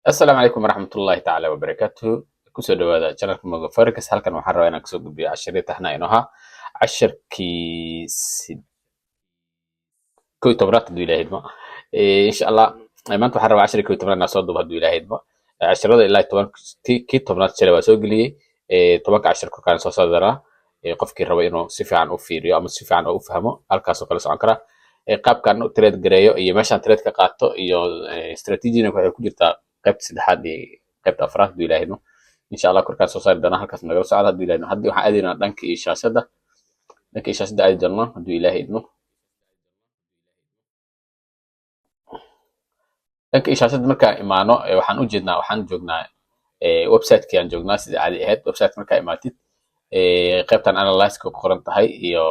السلام عليكم ورحمة الله تعالى وبركاته. kusoo dhawaada channelka Moga Forex. halkan waxaan rabaa inaan kasoo gudbiyo casharyo taxna inoo ahaa casharkii kow iyo tobnaad hadduu ilaahay idmo. Insha Allah maanta waxaan rabaa casharkii kow iyo tobnaad inaan soo duubo hadduu ilaahay idmo. Casharada ilaa toban kii tobnaad shalay waa soo geliyey. Tobanka cashar korkaan soo saaraa qofkii raba inuu si fiican u fiiriyo ama si fiican u fahmo halkaasoo kala socon kara. Qaabkan u trade gareeyo iyo meeshaan trade ka qaato iyo strategy-na waxay ku jirtaa qaybta saddexaad iyo qaybta afraad hadduu ilaahay idmo. insha Allah korkaan soo saari doonaa halkaas nagala socda hadduu ilaahay idmo. Haddii waxaan aadaynaa dhanka iyo shaashada aadi doonaa hadduu ilaahay idmo. dhanka iyo shaashada markaan imaano waxaan joognaa website-kii aan joognaa sida caadi ahayd. website markaa imaatid qaybtan analyze-ka ku qoran tahay iyo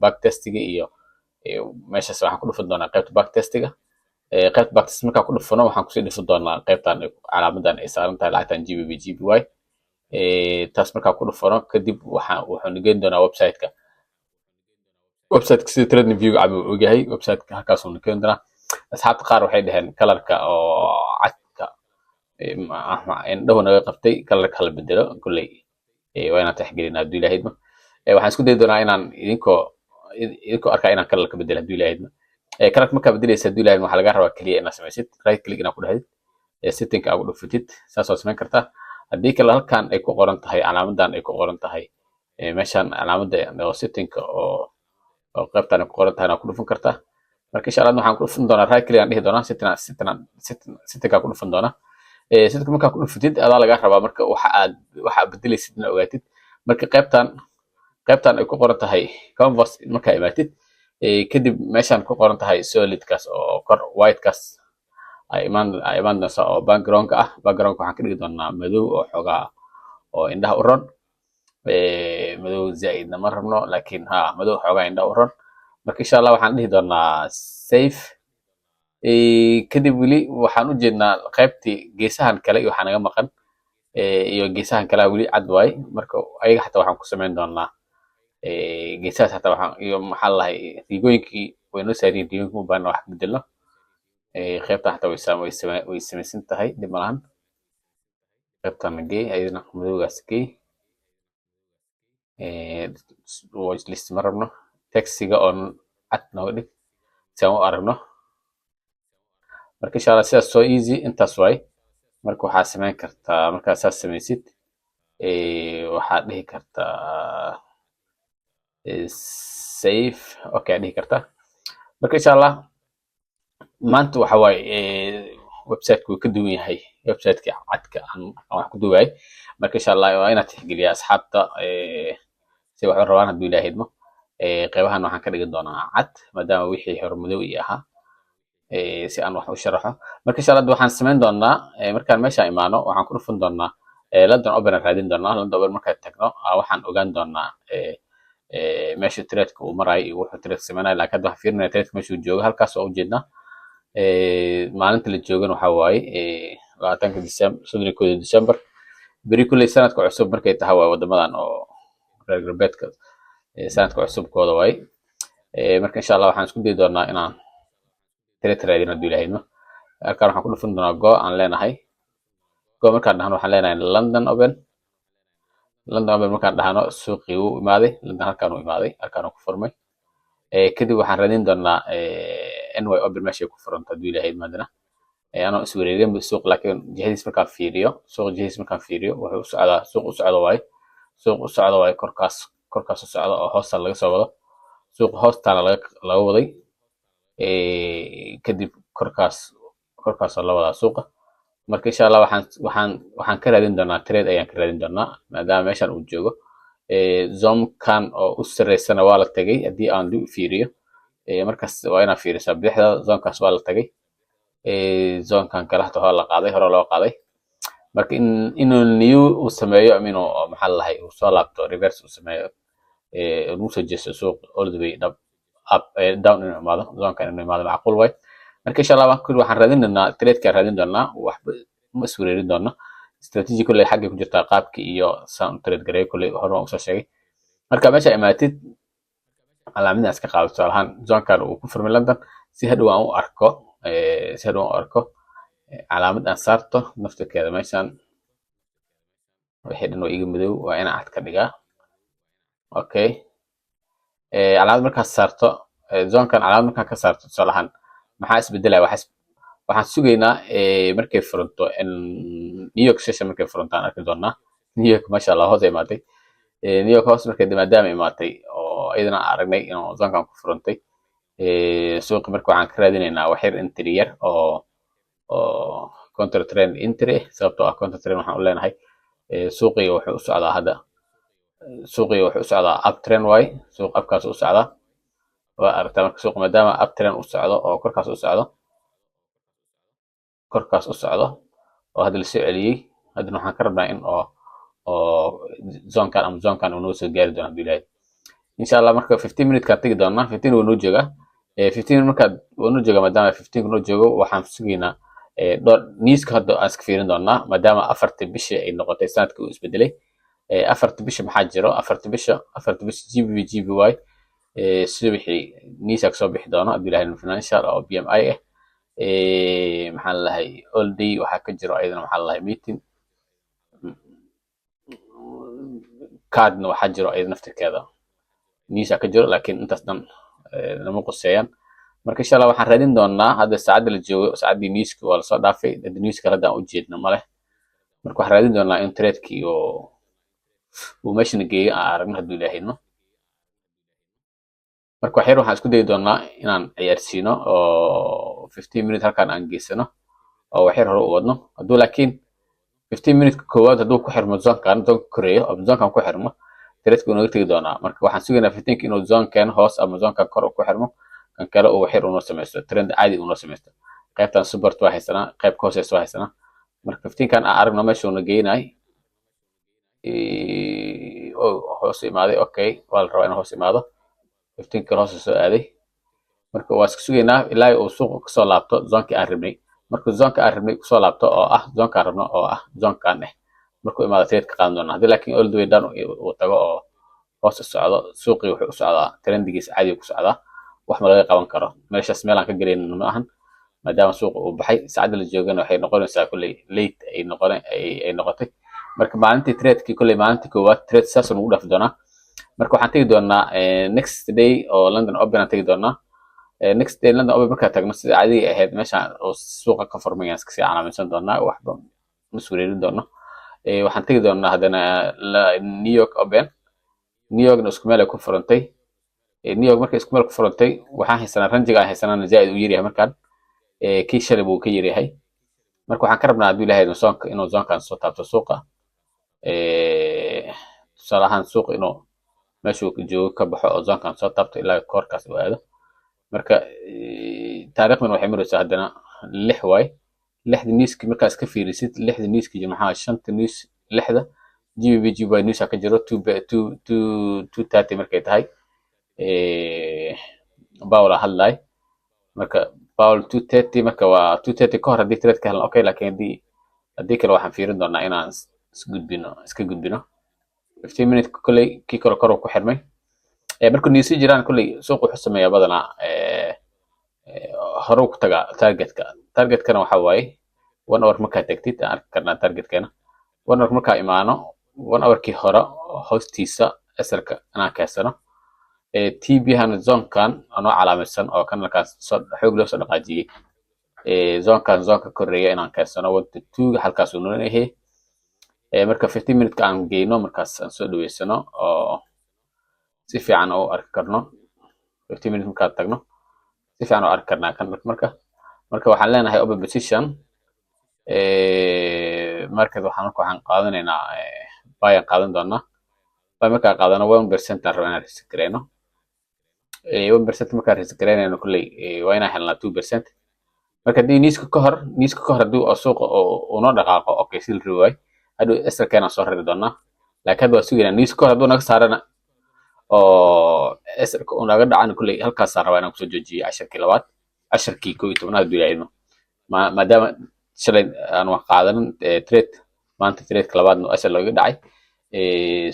backtestiga iyo meeshaas waxaan ku dhufan doonaa qaybta backtestiga. qaybta backtest markaan ku dhufano waxaan kusii dhufan doonaa qaybtan calaamadan ay saaran tahay lacagtan GBP GPY. taas markaan ku dhufano kadib wuxuu geyn doonaa website-ka sida trading view camal uu ogyahay. website-ka halkaasuu keeni doonaa. asxaabta qaar waxay dhaheen kalarka oo cadka indhahu naga qabtay kalarka hala bedelo kulley waa inaan tixgelina hadduu ilaahay idmo. waxaan isku dayi doonaa inaan idinkoo arkaa inaan kalarka bedelo hadduu ilaahay idmo. kalarka markaa bedelaysa hadduu ilaahay idmo waxaa laga rabaa keliya inaad samaysid right click inaad ku dhahdid setting aad ku dhufatid saas waa samayn kartaa. haddii kale halkan ay ku qoran tahay calaamadan ay ku qoran tahay meeshaan calaamada setting-ka oo qaybtan ay ku qoran tahay inaad ku dhufan kartaa. marka insha Allah waxaan ku dhufan doonaa right click aan dhihi doonaa setting ku dhufan doonaa. setting markaa ku dhufatid adaa laga rabaa marka waxa bedelaysid inaad ogaatid. marka qaybtan ay ku qoran tahay canvas markaa imaatid kadib meeshaan ku qoran tahay solid-kaas oo kor white-kaas ay imaan doonta oo background-ka ah. background-ka waxaan ka dhigi doonaa madow oo xoogaa oo indhaha u ron. madow zaa'idna ma rabno laakiin madow xoogaa indhaha u ron. marka insha Allah waxaan dhihi doonaa save. kadib weli waxaan u jeednaa qaybtii geesahan kale iyo waxaa naga maqan iyo geesahan kale weli cad waay. marka ayaga xataa waxaan ku samayn doonaa geesahaas xataa waxaan iyo maxaa la dhahay riigooyinkii way noo saariyeen riigooyinka u baahan wax ka bedelno. qaybtan xataa way samaysan tahay dib malahan. qaybtan gey ayadana madowgaas gey watch list ma rabno taxiga oo cad nooga dhig si aan u aragno. marka insha Allah sidaas soo easy intaas waay. marka waxaa samayn kartaa markaa saas samaysid waxaad dhihi kartaa save okay dhihi kartaa. marka insha Allah maanta waxa waaye website-ku wuu ka duwan yahay website-kii cadka aan wax ku duwaay. marka insha Allah waa inaad tixgeliya asxaabta si wax u rabaan hadduu ilaahay idmo. qaybahan waxaan ka dhigi doonaa cad maadaama wixii hore madow ii ahaa si aan wax u sharaxo. marka insha Allah waxaan samayn doonaa markaan meesha imaano waxaan ku dhufan doonaa London Open raadin doonaa. London Open markaan tagno waxaan ogaan doonaa meesha trade-ka uu marayo iyo wuxuu trade samaynayo. laakiin hadda waxaan fiirinaya trade-ka meeshuu joogo halkaas oo ujeednaa. maalinta la joogana waxaa waaye 31 December. beri kulley sanadka cusub markay tahay waa wadamadan oo reer galbeedka sanadka cusubkooda waaye. marka insha Allah waxaan isku dayi doonaa inaan trade raadin hadduu ilaahay idmo. halkaan waxaan ku dhufan doonaa go aan leenahay. go markaan dhahno waxaan leenahay London Open. markaan dhahno suuqii wuu imaaday. London halkaan uu imaaday halkaan uu ku furmay. kadib waxaan raadin doonaa NY Open meeshay ku furanta hadduu ilaahay idmo. haddana anoo iswareegin suuq laakiin jihadiis markaan fiiriyo wuxuu u socdaa suuq u socdo waaye korkaas u socdo oo hoosta laga soo wado. suuq hoostaana laga waday kadib korkaas oo la wadaa suuqa. marka insha Allah waxaan ka raadin doonaa trade ayaan ka raadin doonaa maadaama meeshan uu joogo. zone-kan oo u sareysana waa la tagay haddii aan dib u fiiriyo. markaas waa inaad fiirisaa bidixda zone-kaas waa la tagay. zone-kan kale hata waa la qaaday hore loo qaaday. marka inuu new uu sameeyo inuu maxaa la dhahay uu soo laabto reverse uu sameeyo uu soo jeesto suuq all the way up down inuu imaado zone-kan inuu imaado macquul waay. marka insha Allah waxaan raadin doonaa trade-ka raadin doonaa waxba ma iswareerin doona. strategy kulley xagga ku jirtaa qaabkii iyo saan trade gareey kulley hore waan usoo sheegay. marka meesha imaatid calaamadaha iska qaado tusaale ahaan zone-kan uu ku furmay London si hadhow aan u arko calaamad aan saarto naftirkeeda meeshan wixii dhan waa iga madow waa inaan cad ka dhigaa. Okay, calaamad markaad saarto zoonkan calaamad markaan ka saarto tusaale ahaan maxaa isbedelaya waxaan sugaynaa markay furanto New York session markay furantaan arki doonaa. New York masha Allah hoos imaatay. New York hoos markay maadaama imaatay oo iyadana aragnay inuu zoonkan ku furantay suuqi marka waxaan ka raadinaynaa wax yar entry yar oo counter trend entry sababtoo ah counter trend waxaan u leenahay suuqiga wuxuu u socdaa hadda suuqiga wuxuu u socdaa uptrend way suuq upkaas u socdaa waa aragtaa marka suuq maadaama uptrend u socdo oo korkaas u socdo oo hadda la soo celiyey haddana waxaan ka rabnaa in oo zoonkan uu noo soo gaari doono hadduu ilaahay insha Allah. Marka 15 minute kaan tagi doonaa 15 wuu noo joogaa 15 minute marka wuu noo joogaa maadaama 15 noo joogo waxaan sugaynaa newska hadda aan iska fiirin doonaa maadaama afartii bishii ay noqotay sanadkii uu isbedelay. afartii bisha maxaa jiro afartii bisha GBY sida wixii newska kasoo bixi doono hadduu ilaahay financial oo PMI ah maxaan lahay all day waxaa ka jiro ayadana maxaan lahay meeting cardna waxaa jiro ayada naftirkeeda newska ka jiro laakiin intaas dhan lama quseeyaan. Marka insha Allah waxaan raadin doonaa hadda saacadda la joogo saacaddii newska waa lasoo dhaafay hadda newska hadda aan u jeedno ma leh. Marka waxaan raadin doonaa in tradekii uu meeshana geeyo aan aragno hadduu ilaahayno. marka wax yar waxaan isku dayi doonaa inaan ciyaarsiino oo 15 minute halkaan aan geysano oo wax yar hore u wadno hadduu laakiin 15 minute koowaad hadduu ku xirmo zoonkan koreeyo oo zoonkan ku xirmo tradeka uu naga tegi doonaa. Marka waxaan sugaynaa 15 inuu zoonkan hoos ama zoonkan kor ku xirmo kan kale uu wax yar unoo samaysto trend caadi unoo samaysto qaybtan support waa haysanaa qayb ka hooseysa waa haysanaa. marka 15 kan aan aragno meesha uu na geynay hoos imaaday. Okay, waa la rabaa inuu hoos imaado 15 kale hoos soo aaday. marka waa iska sugaynaa ilaa uu suuqa kasoo laabto zoonkii aan rabnay. marka zoonka aan rabnay kusoo laabto oo ah zoonkaan rabno oo ah zoonkan markuu imaado trade ka qaadan doonaa. haddii laakiin all the way down uu tago oo hoos u socdo suuqii wuxuu u socdaa trendigiisa caadi ku socdaa wax ma laga qaban karo meeshaas meel aan ka galaynin ma ahan maadaama suuqa uu baxay saacadda la joogana waxay noqonaysaa kulley late ay noqotay. marka maalintii tradekii kulley maalintii koowaad trade saas uu nagu dhaafi doonaa. marka waxaan tegi doonaa next day oo London Open aan tegi doonaa. next day London Open markaan tagno sida caadiga ahayd meeshaan oo suuqa ka furmayaan iska sii calaamaysan doonaa waxba mas'uuliyadin doono. waxaan tegi doonaa haddana New York Open. New Yorkna isku meel ay ku furantay. New York markay isku meel ku furantay waxaan haysanaa ranjiga aan haysanaa zaid u yar yahay markaan kii shalay buu ka yar yahay. marka waxaan ka rabnaa hadduu ilaahay inuu zoonkan soo taabto suuqa tusaale ahaan suuqa inuu meeshuu joogo ka baxo oo zoonkan soo taabto ilaa koorkaas uu aado. marka taariikhdan waxay maraysaa haddana 6 waay 6 newski markaa iska fiirisid 6 newski maxaa 5 news 6 GBY newsa ka jiro 230 markay tahay Paul hadlay. marka Paul 230 marka waa 230 ka hor haddii trade ka helan okay laakiin haddii kale waxaan fiirin doonaa inaan iska gudbino 15 minute kulley kii kor ku xirmay. marka newsi jiraan kulley suuq wuxuu sameeyaa badanaa hore ku taga targetkana waxa waaye 1 hour markaa tagtid aan arki karnaa targetkeena 1 hour markaa imaano 1 hourkii hore hoostiisa asalka inaan keensano TB-hana zoonkan anoo calaamaysan oo kan halkaas xoog loo soo dhaqaajiyey zoonka koreeya inaan keensano 1 to 2 halkaas uu noo yahay. marka 15 minute ka aan geyno markaas aan soo dhaweysano oo si fiican oo arki karno 15 minute markaa tagno si fiican oo arki karnaa kan marka waxaan leenahay open position market waxaan qaadanaynaa buy aan qaadan doonaa buy markaa qaadano 1% aan rabaa inaan risk gareyno 1% markaa risk gareynayno kulley waa inaan helnaa 2%. marka haddii newska ka hor haddii suuqa uu noo dhaqaaqo okay sil riwaay haduu SLK-na soo rari doonaa laakiin hadda waa sugaynaa newska ka hor hadduu naga saarana oo SLK uu naga dhacana kulley halkaas aan rabaa inaan kusoo joojiyo 10kii 11 hadduu yaayno maadaama shalay aan wax qaadanin trade maanta tradeka labaadna SL looga dhacay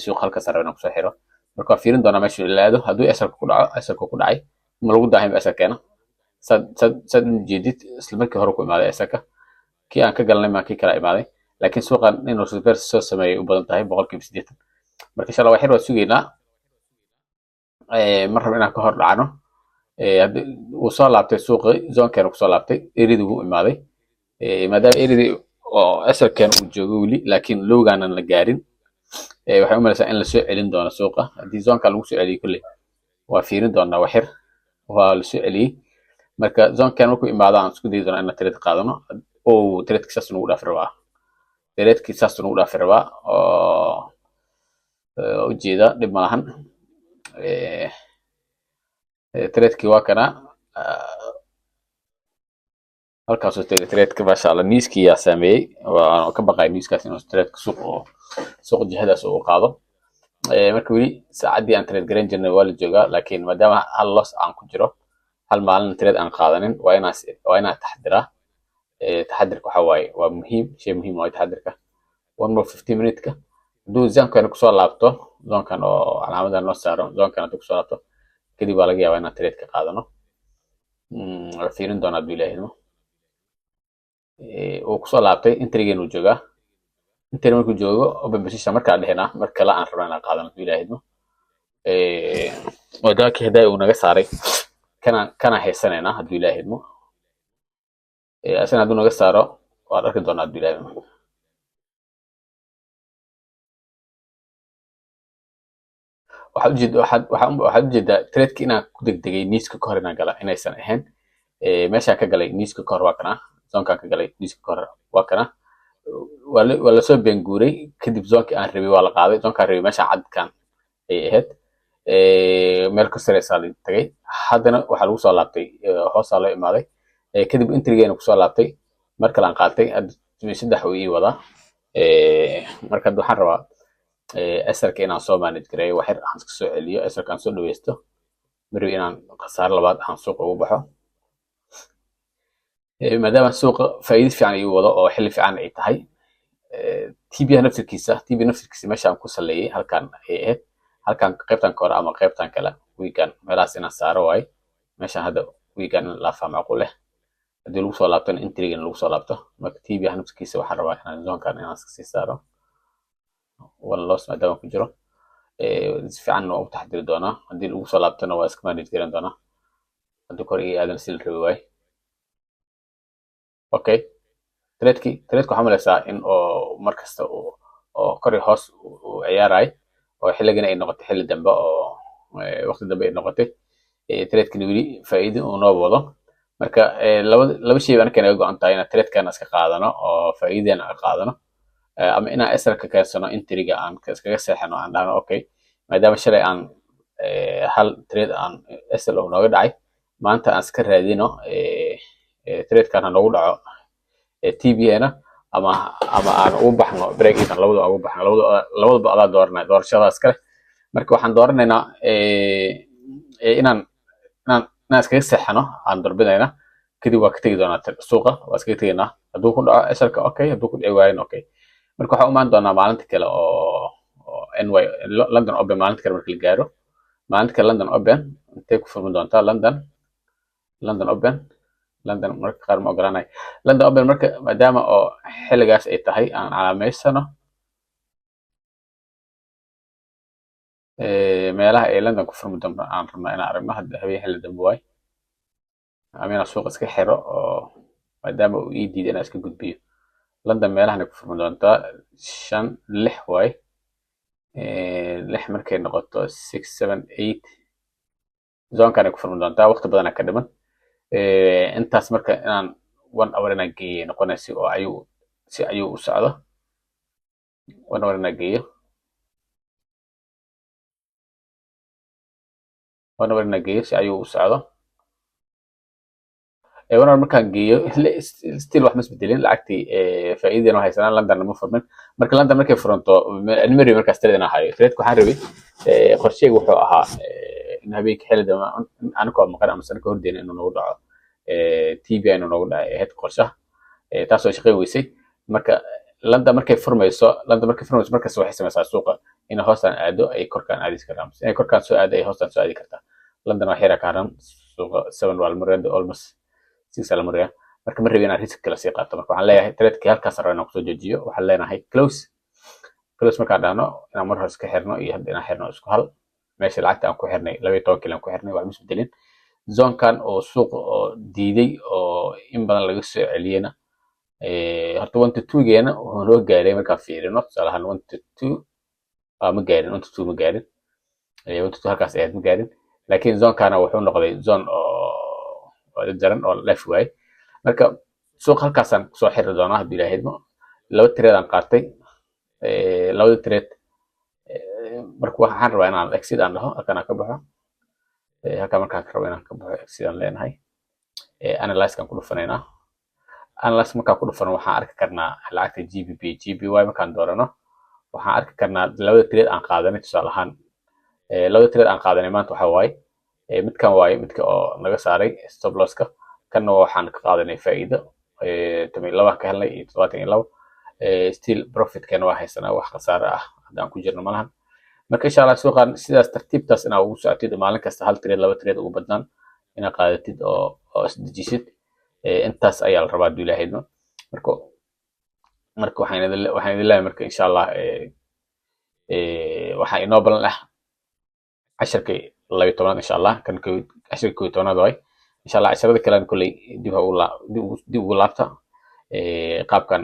suuq halkaas aan rabaa inaan kusoo xiro. marka waan fiirin doonaa meesha la aado hadduu SLK ku dhacay ma lagu daahin SLK-na sad jeedid isla markii hore ku imaaday SLK kii aan ka galnay maa kii kala imaaday laakiin suuqan inuu reverse soo sameeyay u badan tahay boqolkiiba 80 marka insha Allah waxir waa sugeynaa mar rabo inaan ka hor dhacno uu soo laabtay suuqa zoonkeena kusoo laabtay eridii wuu imaaday maadaama eridii oo asalkeena uu joogo weli laakiin lowgaanan la gaarin waxay u malaysaa in la soo celin doono suuqa haddii zoonka lagu soo celiyo kulley waa fiirin doonaa waxir waa la soo celiyey marka zoonkeena markuu imaado aan isku dayi doonaa inaan trade qaadano oo trade saas nagu dhaafi rabaa trade saas nagu dhaafi rabaa oo ujeeda dhib ma lahan trade waa kana halkaasoo tegay trade maasha Allah niiskii yaa saameeyey waan ka baqay niiskaas inuu trade suuq jihadaas uu qaado marka weli saacadii aan trade garan jirnay waa la joogaa laakiin maadaama hal loss aan ku jiro hal maalin trade aan qaadanin waa inaan taxadiraa taxadirka waxa waaye waa muhiim shay muhiim waa taxadirka 1 minute-ka hadduu zoonkan kusoo laabto zoonkan oo calaamadan noo saaro zoonkan hadduu kusoo laabto kadib waa laga yaabaa inaan trade ka qaadano waa fiirin doonaa hadduu ilaahay idmo uu kusoo laabtay intrigeenu joogaa intri markuu joogo open position markaa dhehenaa mar kale aan rabnaa inaan qaadano hadduu ilaahay idmo wadaakii hadaa uu naga saaray kana haysanaynaa hadduu ilaahay idmo asana hadduu naga saaro waan arki doonaa hadduu ilaahay idmo waxaad ujeedaa tradeki inaan ku degdegay niiska ka hor inaan gala inaysan ahayn meeshaan ka galay niiska ka hor waa kana zoonkaan ka galay niiska ka hor waa kana waa lasoo beenguuray kadib zoonkii aan rabay waa la qaaday zoonkaan rabay meeshaan cadkan ay ahayd meel ka sareysaa la tagay haddana waxaa lagu soo laabtay hoosaa loo imaaday kadib intrigeena kusoo laabtay mar kale aan qaatay saddex uu ii wadaa marka waxaan rabaa asarka inaan soo manage gareeyo waxir aan iska soo celiyo asarka aan soo dhaweysto marbi inaan khasaaro labaad aan suuqa ugu baxo maadaama suuqa faa'iido fiican igu wado oo xilli fiican ay tahay TB naftirkiisa meesha aan ku saleeyay halkan ay ahayd halkan qaybtan ka hore ama qaybtan kale weekend meelahaas inaan saaro waaye meeshaan hadda weekend la fahmo macquul leh haddii lagu soo laabto intrigan lagu soo laabto marka TB naftirkiisa waxaan rabaa inaan zoonkan inaan iska sii saaro one loss maadaama ku jiro si fiican waa u taxdiri doonaa haddii lagu soo laabtona waa iska manage garan doonaa haddii kor ii aadan si la rabi waaye okay trade waxaa malaysaa in oo markasta oo kor iyo hoos uu ciyaaray oo xilligan ay noqotay xilli dambe oo waqti dambe ay noqotay tradekani weli faa'iido uu noo wado marka laba shay baan kana go'an tahay inaan tradekana iska qaadano oo faa'iidana ka qaadano ama inaan asarka keensano intriga aan iskaga seexano aan dhahno okay maadaama shalay aan hal trade aan asal oo nooga dhacay maanta aan iska raadino tradekan ha noogu dhaco TB-na ama aan ugu baxno break even labadaba ugu baxno labadaba adaa dooranay doorashadaas kale marka waxaan dooranaynaa inaan iskaga seexano aan doorbidayna kadib waa ka tegi doonaa suuqa waa iskaga tegaynaa hadduu ku dhaco asalka okay hadduu ku dhici waayana okay marka waxaan u imaan doonaa maalinta kale oo NY London Open maalinta kale marka la gaaro maalinta kale London Open intee ku furmi doontaa London Open London marka qaar ma ogolaanay London Open marka maadaama oo xilligaas ay tahay aan calaameysano meelaha ay London ku furmi doonto aan rabnaa inaan aragno hadda habeen xilli dambe waay amina suuqa iska xiro oo maadaama uu ii diiday inaan iska gudbiyo London meelahan ku furmi doontaa 5-6 waay 6 markay noqoto 6-7-8 zoonkan ku furmi doontaa waqti badan ka dhiman intaas marka inaan 1 hour inaan geeyo noqonaysa oo ayuu u socdo 1 hour inaan geeyo 1 hour inaan geeyo si ayuu u socdo 1 hour markaan geeyo still wax ma isbedelin lacagtii faa'iidana waxay sanaan London ma furmin marka London markay furanto anmari markaas trade inaan hayo trade waxaan rabay qorsheygu wuxuu ahaa in habeenkii xilli dambe anakoo maqan ama sanadka hordeena inuu nagu dhaco TB inuu nagu dhaco head qorshaha taasoo shaqeyn weysay marka London markay furmayso markaas waxay samaysaa suuqa in hoostan aado ay korkaan aadi karaan inay korkaan soo aado ay hoostan soo aadi kartaa London waxay rakaaran suuqa 7 wal marada almost 6 wal marada marka ma rabi inaan risk kala sii qaato marka waxaan leeyahay trade-kii halkaas rabo inaan kusoo joojiyo waxaan leenahay close markaan dhahno inaan mar hore iska xirno iyo hadda inaan xirno isku hal meesha lacagta aan ku xirnay 12 kiilo aan ku xirnay wax isbedelin zoonkan oo suuq oo diiday oo in badan laga soo celiyena horta 1 to 2 geena wuxuu noo gaaray markaan fiirino tusaale ahaan 1 to 2 ma gaarin 1 to 2 ma gaarin 1 to 2 halkaas aad ma gaarin laakiin zoonkana wuxuu noqday zoon oo jaran oo left way marka suuq halkaasaan soo xiri doonaa haddii ilaahaydmo laba trade aan qaatay labada trade marka waxaan rabaa inaan exit aan dhaho halkan aan ka baxo halkan markaan rabo inaan ka baxo exit aan leenahay analyze kan ku dhufanaynaa analyze markaan ku dhufano waxaan arki karnaa lacagta GBP GBY markaan doorano waxaan arki karnaa labada trade aan qaadanay tusaale ahaan labada trade aan qaadanay maanta waxa waaye midkan waaye midka oo naga saaray stop loss-ka kanna waxaan ka qaadanay faa'iido 12 ka helnay iyo 72 still profit kan waa haysanaa wax khasaare ah hadaan ku jirno malahan marka insha Allah suuqan sidaas tartiibtaas inaa ugu socotid maalin kasta hal trade laba trade ugu badnaan inaa qaadatid oo isdejisid intaas ayaa la rabaa duulaheedno marka waxaan idin leeyahay marka insha Allah waxaa inoo balan ah casharkii 12 insha Allah kan casharkii 12 way insha Allah casharada kale kulay dib ugu laabta qaabkan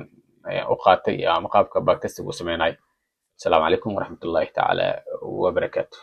u qaatay ama qaabka backtesting uu sameeyay. السلام عليكم ورحمة الله تعالى وبركاته.